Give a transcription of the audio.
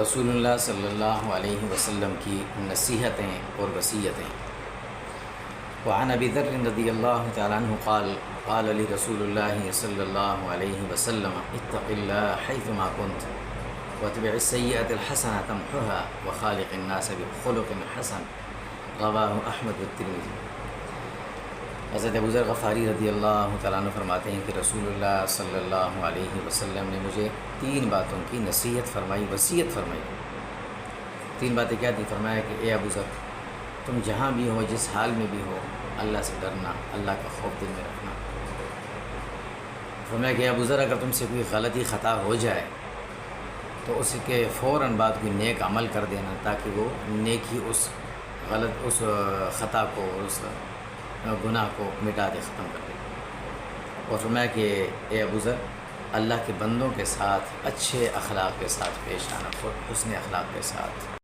رسول اللہ صلی اللہ علیہ وسلم کی نصیحتیں اور وصیتیں۔ وعن ابی ذر رضی اللہ تعالیٰ عنہ قال قال علی رسول اللہ صلی اللہ علیہ وسلم اتق اللہ حیثما کنت واتبع السیئۃ الحسنۃ تمحها وخالق الناس بخلق حسن، رواہ احمد والترمذی۔ حضرت ابو ذر غفاری رضی اللہ تعالیٰ عنہ فرماتے ہیں کہ رسول اللہ صلی اللہ علیہ وسلم نے مجھے 3 باتوں کی نصیحت فرمائی، وصیت فرمائی۔ 3 باتیں کیا تھیں؟ فرمایا کہ اے ابو ذر، تم جہاں بھی ہو، جس حال میں بھی ہو، اللہ سے ڈرنا، اللہ کا خوف دل میں رکھنا۔ فرمایا کہ اے ابو ذر، اگر تم سے کوئی غلطی خطا ہو جائے تو اس کے فوراً بعد کوئی نیک عمل کر دینا، تاکہ وہ نیکی اس خطا کو، اس گناہ کو مٹا دے، ختم کر دے۔ اور فرمایا کہ اے ابو ذر، اللہ کے بندوں کے ساتھ اچھے اخلاق کے ساتھ پیش آنا، حسن اخلاق کے ساتھ۔